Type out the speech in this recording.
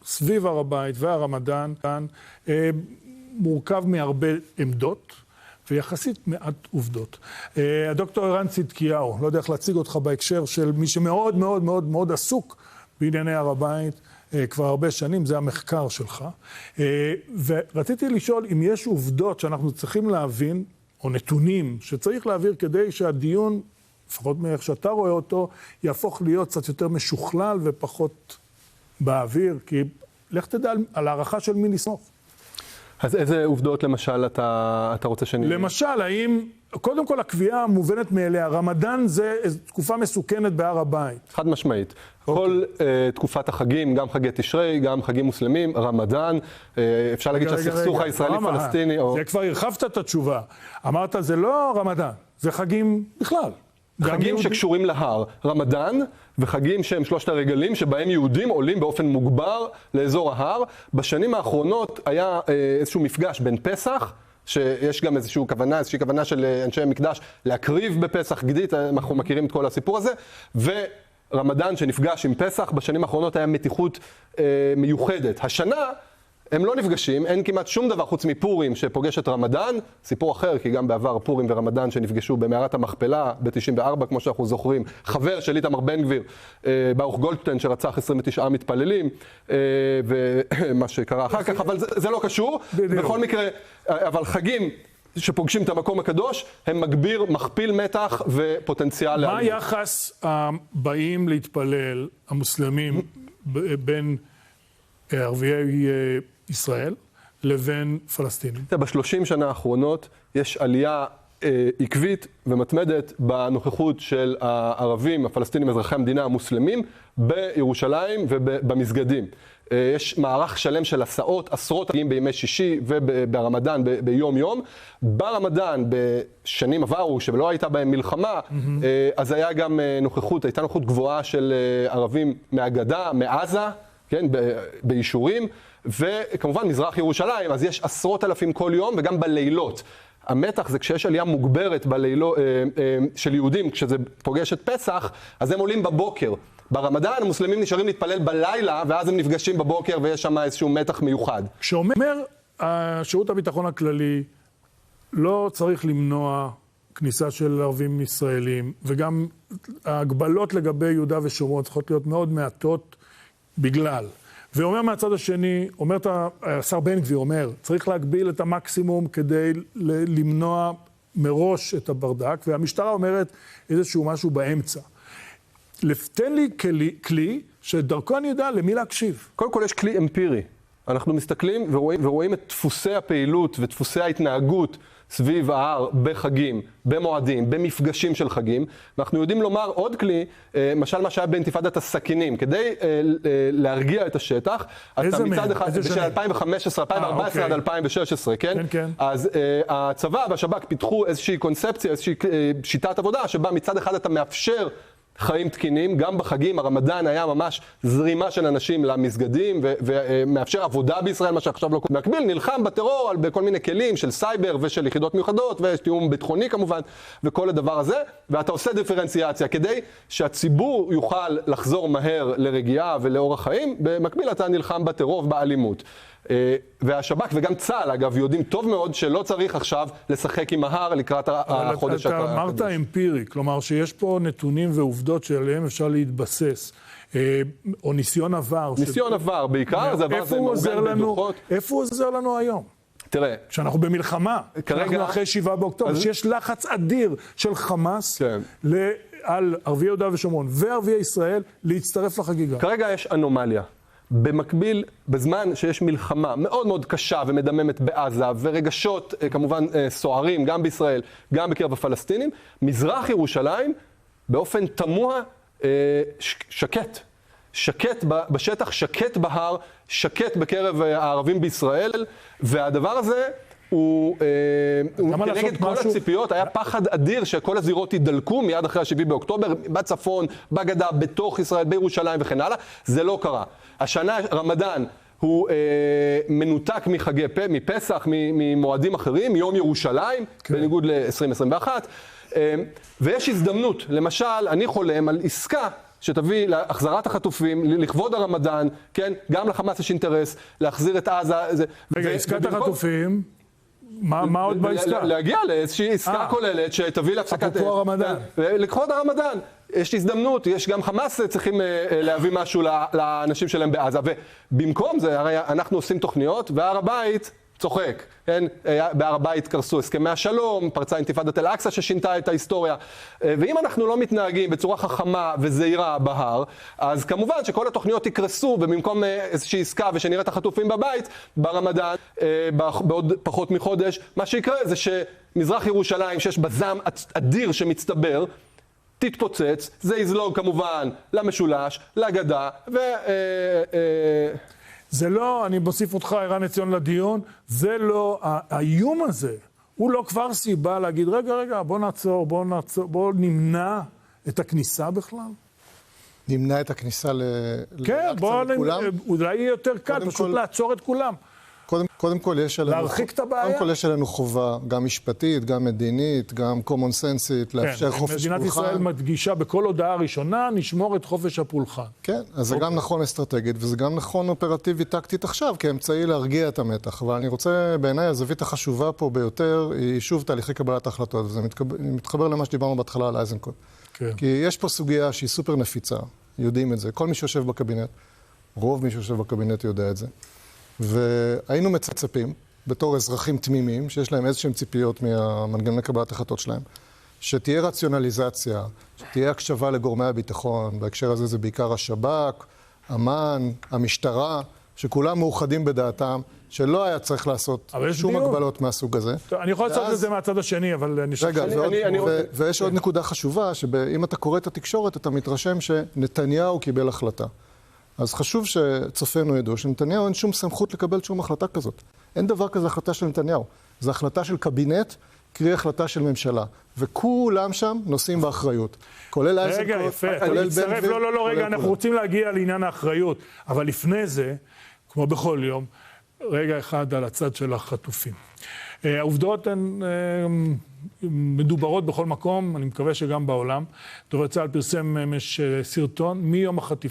סביב הר הבית והרמדאן מורכב מהרבה עמדות ויחסית מעט עובדות. הדוקטור ערן צדקיהו, לא יודע איך להציג אותך בהקשר של מי שמאוד מאוד מאוד מאוד עסוק בענייני הר הבית כבר הרבה שנים, זה המחקר שלך. ורציתי לשאול אם יש עובדות שאנחנו צריכים להבין, או נתונים שצריך להעביר כדי שהדיון, לפחות מאיך שאתה רואה אותו, יהפוך להיות קצת יותר משוכלל ופחות באוויר, כי לך תדע על הערכה של מי לסמוך. אז איזה עובדות למשל אתה רוצה שאני... למשל, האם, קודם כל הקביעה המובנת מאליה, רמדאן זה תקופה מסוכנת בהר הבית. חד משמעית. כל תקופת החגים, גם חגי תשרי, גם חגים מוסלמים, רמדאן, אפשר להגיד שהסכסוך הישראלי-פלסטיני... זה כבר הרחבת את התשובה. אמרת, זה לא רמדאן, זה חגים בכלל. חגים שקשורים להר, רמדאן וחגים שהם שלושת הרגלים שבהם יהודים עולים באופן מוגבר לאזור ההר. בשנים האחרונות היה איזשהו מפגש בין פסח, שיש גם איזושהי כוונה של אנשי המקדש להקריב בפסח גדית, אנחנו מכירים את כל הסיפור הזה, ורמדאן שנפגש עם פסח, בשנים האחרונות היה מתיחות מיוחדת. השנה הם לא נפגשים, אין כמעט שום דבר חוץ מפורים שפוגש את רמדאן, סיפור אחר, כי גם בעבר פורים ורמדאן שנפגשו במערת המכפלה ב-94, כמו שאנחנו זוכרים, חבר של איתמר בן גביר, ברוך גולדשטיין שרצח 29 מתפללים, ומה שקרה אחר כך, אבל זה לא קשור. בכל מקרה, אבל חגים שפוגשים את המקום הקדוש, הם מכפיל מתח ופוטנציאל. מה היחס הבאים להתפלל, המוסלמים, בין ערביי ישראל לבין פלסטינים? ב-30 שנה האחרונות יש עלייה עקבית ומתמדת בנוכחות של הערבים, הפלסטינים, אזרחי המדינה המוסלמים, בירושלים ובמסגדים. יש מערך שלם של הסעות, עשרות ערבים בימי שישי וברמדאן ביום יום. ברמדאן, בשנים עברו, שלא הייתה בהם מלחמה, אז הייתה נוכחות גבוהה של ערבים מהגדה, מעזה, כן, באישורים, וכמובן מזרח ירושלים, אז יש עשרות אלפים כל יום, וגם בלילות. המתח זה כשיש עלייה מוגברת של יהודים, כשזה פוגש את פסח, אז הם עולים בבוקר. ברמדאן המוסלמים נשארים להתפלל בלילה, ואז הם נפגשים בבוקר, ויש שם איזשהו מתח מיוחד. כשאומר שירות הביטחון הכללי, לא צריך למנוע כניסה של ערבים ישראלים, וגם ההגבלות לגבי יהודה ושומרון צריכות להיות מאוד מעטות, בגלל. ואומר מהצד השני, השר בן גביר אומר, צריך להגביל את המקסימום כדי למנוע מראש את הברדק, והמשטרה אומרת איזשהו משהו באמצע. תן לי כלי שדרכו אני יודע למי להקשיב. קודם כל יש כלי אמפירי. אנחנו מסתכלים ורואים את דפוסי הפעילות ודפוסי ההתנהגות סביב ההר בחגים, במועדים, במפגשים של חגים. ואנחנו יודעים לומר עוד כלי, משל מה שהיה באינתיפאדת הסכינים, כדי להרגיע את השטח. איזה מהם? בשל 2015, 2014 עד 2016, כן? כן, כן. אז הצבא והשב"כ פיתחו איזושהי קונספציה, איזושהי שיטת עבודה, שבה מצד אחד אתה מאפשר חיים תקינים, גם בחגים, הרמדאן היה ממש זרימה של אנשים למסגדים, ומאפשר עבודה בישראל, מה שעכשיו לא קורה. מקביל, נלחם בטרור בכל מיני כלים של סייבר ושל יחידות מיוחדות, ויש תיאום ביטחוני כמובן, וכל הדבר הזה, ואתה עושה דיפרנציאציה, כדי שהציבור יוכל לחזור מהר לרגיעה ולאורח חיים, במקביל אתה נלחם בטרור ובאלימות. והשב"כ וגם צה"ל, אגב, יודעים טוב מאוד שלא צריך עכשיו לשחק עם ההר לקראת החודש הקדוש. אתה אמרת אמפירי, כלומר שיש פה נתונים ועובדות שעליהם אפשר להתבסס, או ניסיון עבר. ניסיון עבר בעיקר, זה עבר זה מעוגן בדוחות. איפה הוא עוזר לנו היום? תראה, כשאנחנו במלחמה, אנחנו אחרי 7 באוקטובר, שיש לחץ אדיר של חמאס על ערביי יהודה ושומרון וערביי ישראל להצטרף לחגיגה. כרגע יש אנומליה. במקביל, בזמן שיש מלחמה מאוד מאוד קשה ומדממת בעזה, ורגשות כמובן סוערים, גם בישראל, גם בקרב הפלסטינים, מזרח ירושלים באופן תמוה שקט. שקט בשטח, שקט בהר, שקט בקרב הערבים בישראל, והדבר הזה הוא כנגד כל הציפיות, היה פחד אדיר שכל הזירות יידלקו מיד אחרי 7 באוקטובר, בצפון, בגדה, בתוך ישראל, בירושלים וכן הלאה. זה לא קרה. השנה רמדאן הוא מנותק מפסח, ממועדים אחרים, מיום ירושלים, בניגוד ל-2021. ויש הזדמנות, למשל, אני חולם על עסקה שתביא להחזרת החטופים, לכבוד הרמדאן, כן? גם לחמאס יש אינטרס, להחזיר את עזה. רגע, עסקת החטופים, מה עוד בעסקה? להגיע לאיזושהי עסקה כוללת שתביא להפסקת... אפרופו הרמדאן. לכבוד הרמדאן. יש הזדמנות, יש גם חמאס צריכים להביא משהו לאנשים שלהם בעזה. ובמקום זה, הרי אנחנו עושים תוכניות, והר הבית צוחק. כן? בהר הבית קרסו הסכמי השלום, פרצה אינתיפאדת אל-אקצא ששינתה את ההיסטוריה. ואם אנחנו לא מתנהגים בצורה חכמה וזהירה בהר, אז כמובן שכל התוכניות יקרסו, ובמקום איזושהי עסקה ושנראה את החטופים בבית, ברמדאן, בעוד פחות מחודש, מה שיקרה זה שמזרח ירושלים, שיש בזעם אדיר שמצטבר, תתפוצץ, זה יזלוג כמובן למשולש, לגדה, זה לא, אני מוסיף אותך, ערן עציון לדיון, זה לא, האיום הזה, הוא לא כבר סיבה להגיד, רגע, בוא נעצור, בוא נמנע את הכניסה בכלל. נמנע את הכניסה כן, אולי יהיה יותר קל, פשוט לעצור את כולם. קודם כל להרחיק את הבעיה. קודם כל יש עלינו חובה, גם משפטית, גם מדינית, גם common sense, לאפשר חופש פולחן. מדינת ישראל מדגישה בכל הודעה ראשונה, נשמור את חופש הפולחן. כן, אז זה גם נכון אסטרטגית, וזה גם נכון אופרטיבית טקטית עכשיו, כאמצעי להרגיע את המתח. אבל אני רוצה, בעיניי, הזווית החשובה פה ביותר, היא שוב תהליכי קבלת ההחלטות, וזה מתחבר למה שדיברנו בהתחלה על אייזנקוט. כן. כי יש פה סוגיה שהיא סופר נפיצה, יודעים את זה. כל מי שיושב בקבינט, רוב מי שיושב בקבינט יודע את זה. והיינו מצפים, בתור אזרחים תמימים, שיש להם איזשהם ציפיות מהמנגנוני קבלת החלטות שלהם, שתהיה רציונליזציה, שתהיה הקשבה לגורמי הביטחון, בהקשר הזה זה בעיקר השב"כ, אמ"ן, המשטרה, שכולם מאוחדים בדעתם, שלא היה צריך לעשות שום הגבלות מהסוג הזה. אני יכול לעשות את זה מהצד השני, אבל אני חושב... רגע, ויש עוד נקודה חשובה, שאם אתה קורא את התקשורת, אתה מתרשם שנתניהו קיבל החלטה. אז חשוב שצופינו ידעו שנתניהו אין שום סמכות לקבל שום החלטה כזאת. אין דבר כזה החלטה של נתניהו. זו החלטה של קבינט, קרי החלטה של ממשלה. וכולם שם נושאים באחריות. כולל אייזנקוט, רגע, יפה. אני מצטרף, לא, רגע, אנחנו רוצים להגיע לעניין האחריות. אבל לפני זה, כמו בכל יום, רגע אחד על הצד של החטופים. העובדות הן מדוברות בכל מקום, אני מקווה שגם בעולם. דובר צה"ל פרסם אמש סרטון מיום החטיפה.